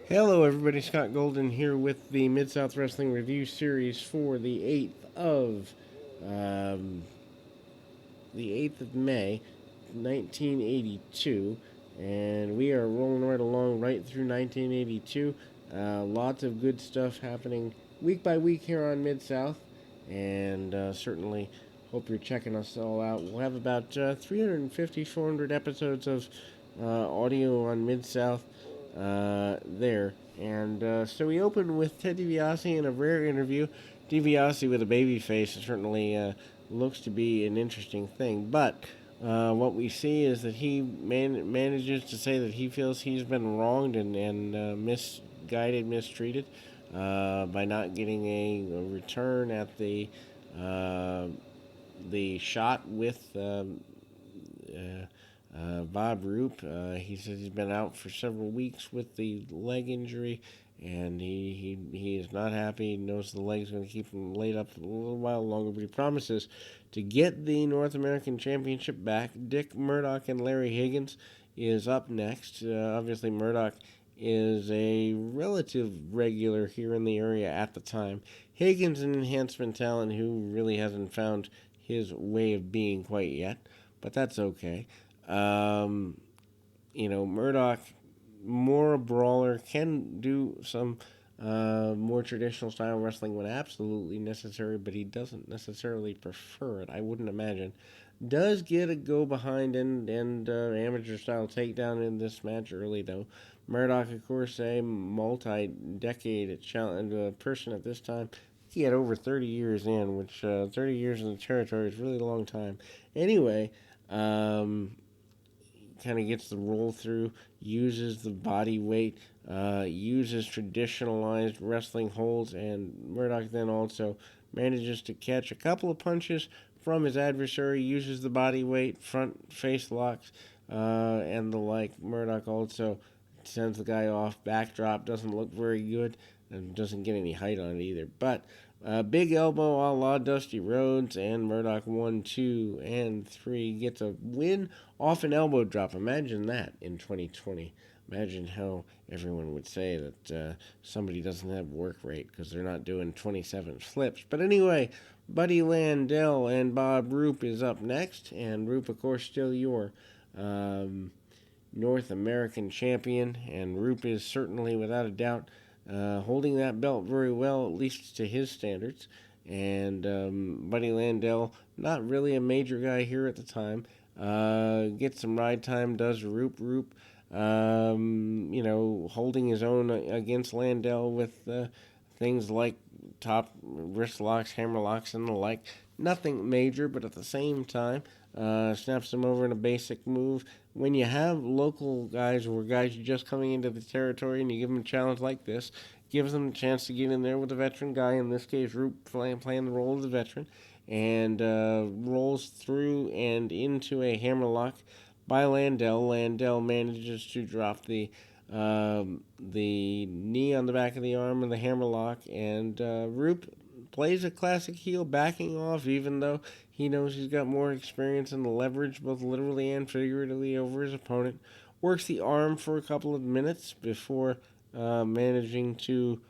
Hello, everybody. Scott Golden here with the Mid-South Wrestling Review Series for um, the 8th of May, 1982, and we are rolling right along right through 1982. Lots of good stuff happening week by week here on Mid-South, and certainly hope you're checking us all out. We'll have about 350, 400 episodes of audio on Mid-South there. And so we open with Ted DiBiase in a rare interview. DiBiase with a baby face certainly looks to be an interesting thing. But what we see is that he manages to say that he feels he's been wronged and misguided, mistreated by not getting a return at uh, the shot with Bob Roop. He says he's been out for several weeks with the leg injury, and he is not happy. He knows the leg's going to keep him laid up a little while longer, but he promises to get the North American Championship back. Dick Murdoch and Larry Higgins is up next. Obviously, Murdoch is a relative regular here in the area at the time. Higgins, an enhancement talent who really hasn't found his way of being quite yet, but that's okay. Um, Murdoch, more a brawler, can do some more traditional style wrestling when absolutely necessary, but he doesn't necessarily prefer it, I wouldn't imagine. Does get a go behind and amateur style takedown in this match early, though. Murdoch, of course, a multi decade person at this time. He had over 30 years in, which 30 years in the territory is really a long time. Anyway, um, kind of gets the roll through, uses the body weight, uses traditionalized wrestling holds, and Murdoch then also manages to catch a couple of punches from his adversary, uses the body weight, front face locks, and the like. Murdoch also sends the guy off, backdrop, doesn't look very good, and doesn't get any height on it either. But big elbow a la Dusty Rhodes, and Murdoch 1, 2, and 3 gets a win off an elbow drop. Imagine that in 2020. Imagine how everyone would say that somebody doesn't have work rate because they're not doing 27 flips. But anyway, Buddy Landell and Bob Roop is up next, and Roop, of course, still your um, North American champion, and Roop is certainly, without a doubt, holding that belt very well, at least to his standards. And Buddy Landell, not really a major guy here at the time, gets some ride time, does Roop, holding his own against Landell with things like top wrist locks, hammer locks, and the like. Nothing major, but at the same time, snaps him over in a basic move. When you have local guys or guys just coming into the territory and you give them a challenge like this, gives them a chance to get in there with a veteran guy, in this case, Roop playing the role of the veteran, and rolls through and into a hammerlock by Landell. Landell manages to drop the knee on the back of the arm and the hammerlock, and Roop plays a classic heel, backing off, even though he knows he's got more experience and leverage, both literally and figuratively, over his opponent. Works the arm for a couple of minutes before managing to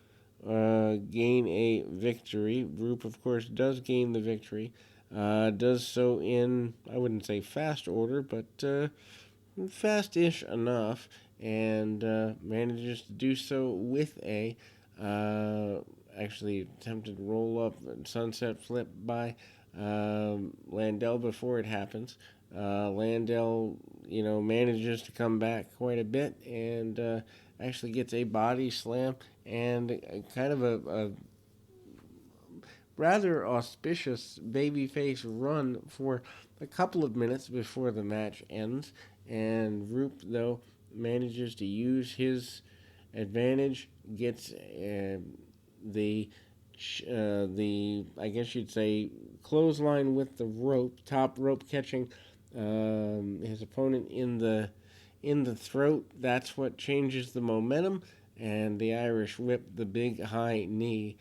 gain a victory. Roop, of course, does gain the victory. Does so in, I wouldn't say fast order, but fast-ish enough, and manages to do so with a actually attempted roll up sunset flip by Landell before it happens. Landell, manages to come back quite a bit and actually gets a body slam and kind of a rather auspicious babyface run for a couple of minutes before the match ends. And Roop, though, manages to use his advantage, gets the I guess you'd say clothesline with the rope, top rope catching his opponent in the throat. That's what changes the momentum, and the Irish whip, the big high knee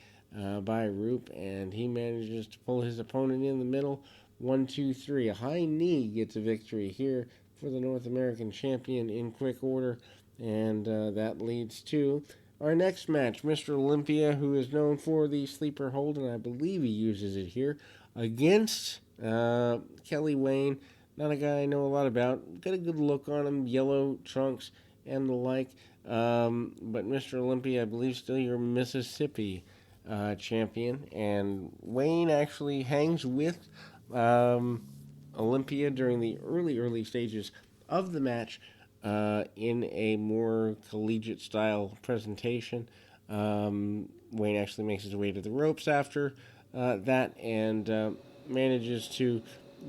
by Roop, and he manages to pull his opponent in the middle. 1, 2, 3. A high knee gets a victory here for the North American champion in quick order, and that leads to Our next match, Mr. Olympia, who is known for the sleeper hold, and I believe he uses it here, against Kelly Wayne. Not a guy I know a lot about. Got a good look on him, yellow trunks and the like. But Mr. Olympia, I believe, still your Mississippi champion. And Wayne actually hangs with um, Olympia during the early stages of the match in a more collegiate style presentation. Wayne actually makes his way to the ropes after that and manages to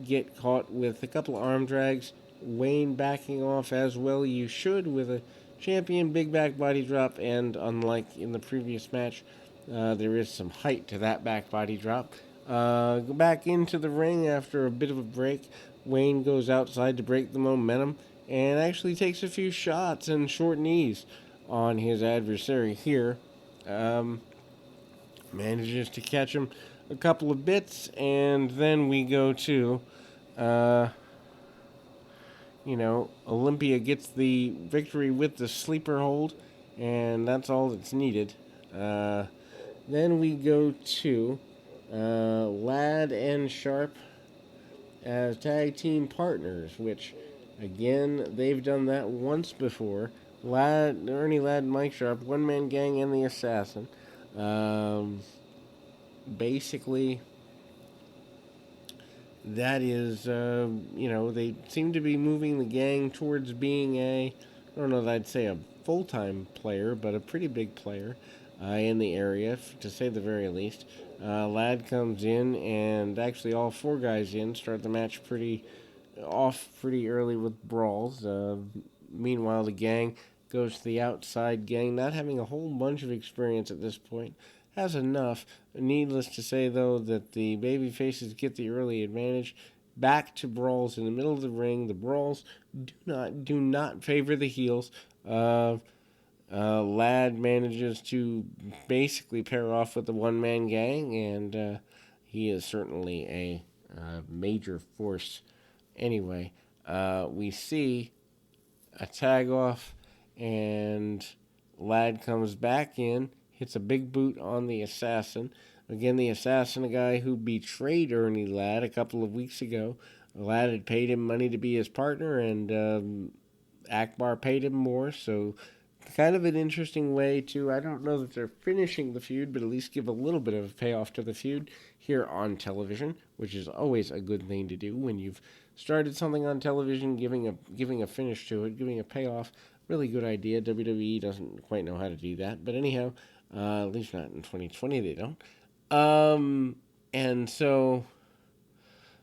get caught with a couple of arm drags. Wayne backing off as well you should with a champion big back body drop, and unlike in the previous match, there is some height to that back body drop. Go back into the ring after a bit of a break. Wayne goes outside to break the momentum and actually takes a few shots and short knees on his adversary here. Um, Manages to catch him a couple of bits, and then we go to, uh, Olympia gets the victory with the sleeper hold, and that's all that's needed. Uh, then we go to Ladd and Sharp as tag team partners, which, again, they've done that once before. Ernie Ladd and Mike Sharp, one man gang and the assassin. Um, Basically, that is, they seem to be moving the gang towards being I don't know that I'd say a full time player, but a pretty big player in the area, to say the very least. Ladd comes in, and actually all four guys in start the match pretty early with brawls. Meanwhile, the gang goes to the outside gang, not having a whole bunch of experience at this point. Has enough. Needless to say, though, that the baby faces get the early advantage. Back to brawls in the middle of the ring. The brawls do not favor the heels. Ladd manages to basically pair off with the one man gang, and he is certainly a major force. Anyway, we see a tag off, and Ladd comes back in, hits a big boot on the assassin. Again, the assassin, a guy who betrayed Ernie Ladd a couple of weeks ago. Ladd had paid him money to be his partner, and Akbar paid him more, so kind of an interesting way to, I don't know that they're finishing the feud, but at least give a little bit of a payoff to the feud here on television, which is always a good thing to do when you've started something on television, giving a finish to it, giving a payoff. Really good idea. WWE doesn't quite know how to do that, but anyhow, at least not in 2020 they don't. And so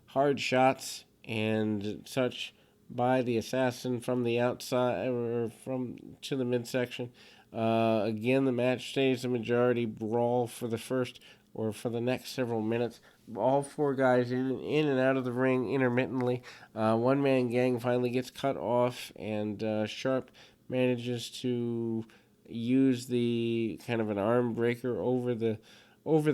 hard shots and such by the assassin from the outside or from to the midsection. Again, the match stays a majority brawl for the first or for the next several minutes. All four guys in and out of the ring intermittently. One man gang finally gets cut off, and Sharp manages to use the kind of an arm breaker over the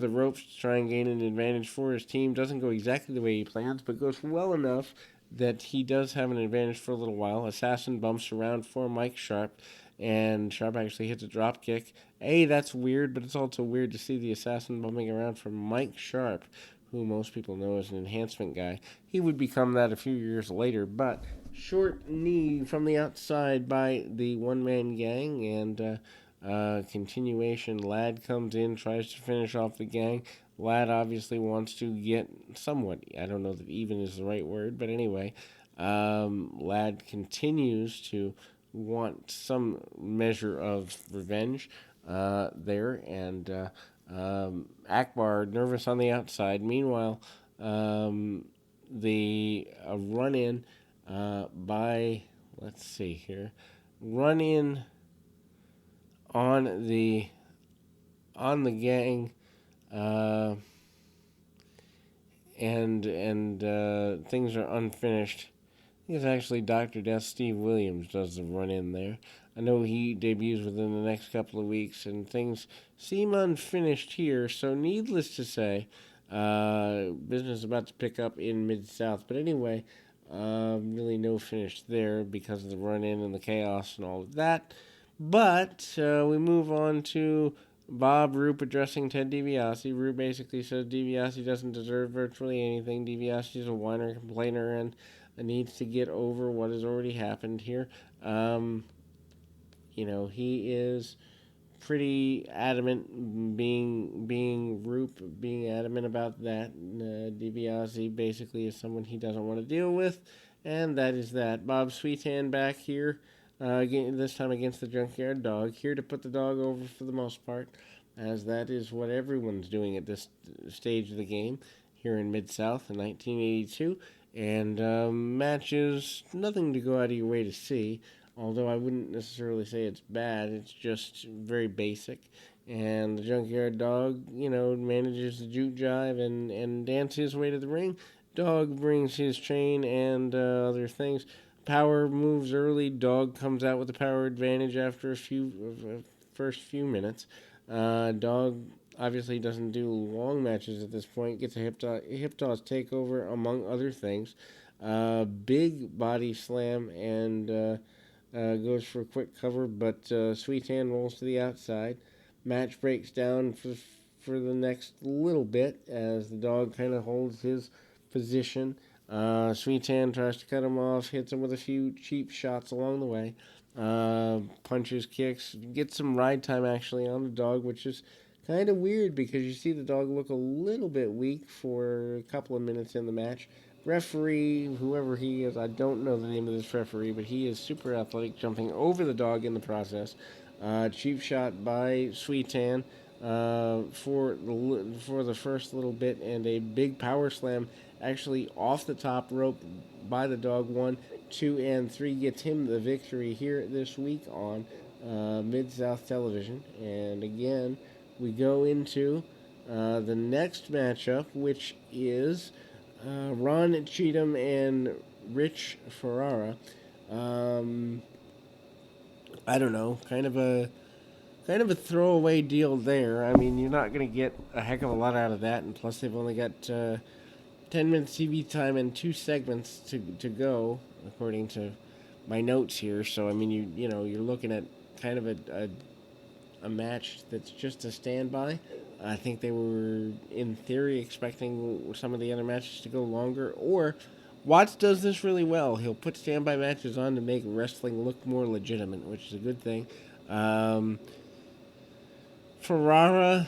ropes to try and gain an advantage for his team. Doesn't go exactly the way he plans, but goes well enough that he does have an advantage for a little while. Assassin bumps around for Mike Sharp, and Sharp actually hits a drop kick. That's weird, but it's also weird to see the Assassin bumping around for Mike Sharp, who most people know as an enhancement guy. He would become that a few years later, but short knee from the outside by the one-man gang, and continuation. Ladd comes in, tries to finish off the gang. Ladd obviously wants to get somewhat, I don't know that even is the right word, but anyway, Ladd continues to want some measure of revenge there, and Akbar nervous on the outside. Meanwhile, the run in by, let's see here, run in on the gang, uh, and things are unfinished. I think it's actually Dr. Death Steve Williams does the run in there. I know he debuts within the next couple of weeks, and things seem unfinished here. So, needless to say, business about to pick up in Mid-South. But anyway, really no finish there because of the run in and the chaos and all of that. But we move on to Bob Roop addressing Ted DiBiase. Roop basically says DiBiase doesn't deserve virtually anything. DiBiase is a whiner, complainer, and needs to get over what has already happened here. Um, he is pretty adamant, being Roop, being adamant about that. DiBiase basically is someone he doesn't want to deal with, and that is that. Bob Sweetan back here, again, this time against the Junkyard Dog, here to put the dog over for the most part, as that is what everyone's doing at this stage of the game here in Mid-South in 1982. And matches, nothing to go out of your way to see. Although I wouldn't necessarily say it's bad, it's just very basic. And the Junkyard Dog, manages to juke jive and dance his way to the ring. Dog brings his chain and other things. Power moves early. Dog comes out with the power advantage after first few minutes. Dog obviously doesn't do long matches at this point. Gets a hip toss takeover among other things. Big body slam and goes for a quick cover, but Sweet Hand rolls to the outside. Match breaks down for the next little bit as the dog kind of holds his position. Sweet Hand tries to cut him off, hits him with a few cheap shots along the way. Punches, kicks, gets some ride time actually on the dog, which is kind of weird because you see the dog look a little bit weak for a couple of minutes in the match. Referee, whoever he is, I don't know the name of this referee, but he is super athletic, jumping over the dog in the process. Cheap shot by Sweetan for the first little bit, and a big power slam actually off the top rope by the dog. 1, 2, and 3 gets him the victory here this week on Mid-South Television. And again, we go into the next matchup, which is Ron Cheatham and Rich Ferrara. I don't know, kind of a throwaway deal there. I mean, you're not going to get a heck of a lot out of that, and plus they've only got 10 minutes TV time and 2 segments to go, according to my notes here. So I mean, you're looking at kind of a match that's just a standby. I think they were, in theory, expecting some of the other matches to go longer. Or Watts does this really well. He'll put standby matches on to make wrestling look more legitimate, which is a good thing. Ferrara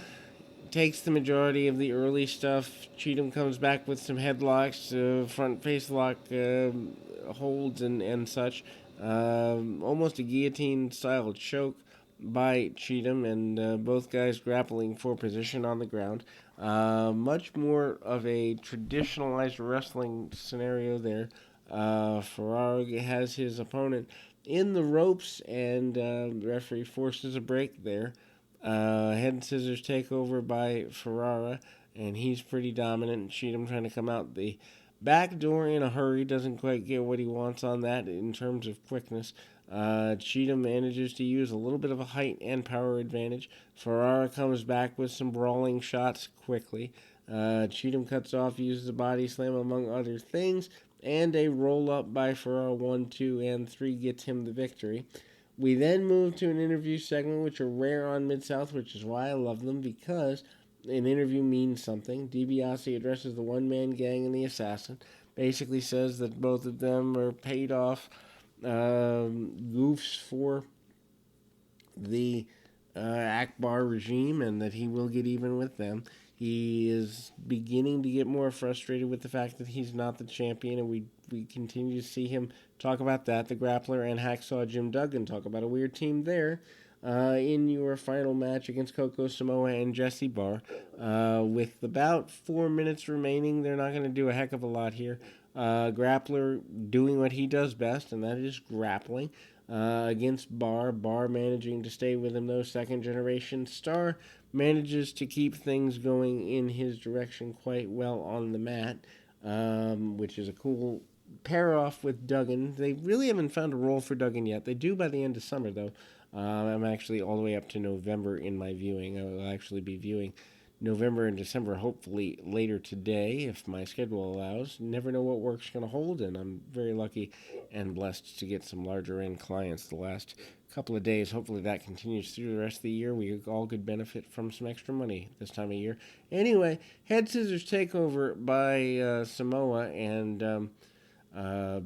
takes the majority of the early stuff. Cheatham comes back with some headlocks, front face lock holds and such. Almost a guillotine style choke by Cheatham, and both guys grappling for position on the ground. Much more of a traditionalized wrestling scenario there. Ferrara has his opponent in the ropes, and the referee forces a break there. Head and scissors takeover by Ferrara, and he's pretty dominant. Cheatham trying to come out the back door in a hurry, doesn't quite get what he wants on that in terms of quickness. Cheatham manages to use a little bit of a height and power advantage. Ferrara comes back with some brawling shots quickly. Cheatham cuts off, uses a body slam among other things, and a roll up by Ferrara. 1, 2, and 3 gets him the victory. We then move to an interview segment, which are rare on Mid-South, which is why I love them, because an interview means something. DiBiase addresses the one-man gang and the assassin. Basically says that both of them are paid off goofs for the Akbar regime, and that he will get even with them. He is beginning to get more frustrated with the fact that he's not the champion, and we continue to see him talk about that. The Grappler and Hacksaw Jim Duggan talk about a weird team there. In your final match against Coco Samoa and Jesse Barr. With about 4 minutes remaining, they're not going to do a heck of a lot here. Grappler doing what he does best, and that is grappling against Barr. Barr managing to stay with him, though. Second generation star manages to keep things going in his direction quite well on the mat, which is a cool pair off with Duggan. They really haven't found a role for Duggan yet. They do by the end of summer, though. I'm actually all the way up to November in my viewing. I will actually be viewing November and December, hopefully later today, if my schedule allows. Never know what work's going to hold, and I'm very lucky and blessed to get some larger end clients the last couple of days. Hopefully that continues through the rest of the year. We all could benefit from some extra money this time of year. Anyway, head scissors takeover by Samoa, and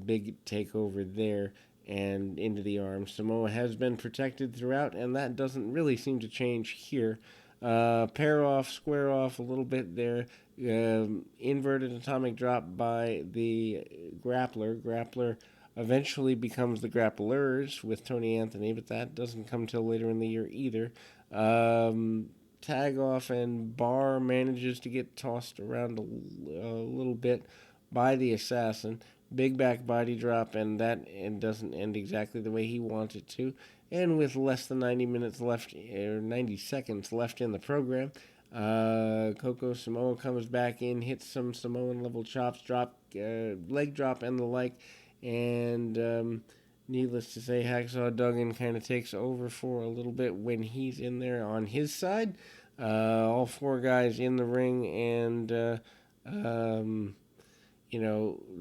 big takeover there and into the arm. Samoa has been protected throughout, and that doesn't really seem to change here. Pair off, square off a little bit there. Inverted atomic drop by the grappler. Grappler eventually becomes the grapplers with Tony Anthony, but that doesn't come till later in the year either. Tag off, and Barr manages to get tossed around a little bit by the assassin. Big back body drop, and that doesn't end exactly the way he wants it to. And with less than 90 minutes left, or 90 seconds left in the program, Coco Samoa comes back in, hits some Samoan level chops, leg drop, and the like. And needless to say, Hacksaw Duggan kind of takes over for a little bit when he's in there on his side. All four guys in the ring, and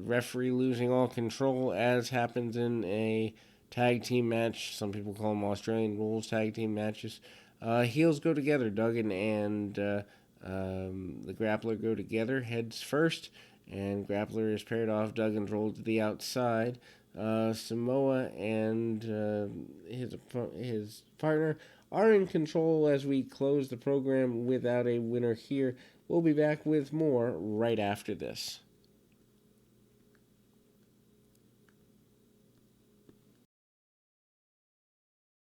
referee losing all control, as happens in a tag team match. Some people call them Australian rules tag team matches. Heels go together. Duggan and the grappler go together, heads first, and grappler is paired off. Duggan's rolled to the outside. Samoa and his partner are in control as we close the program without a winner here. We'll be back with more right after this.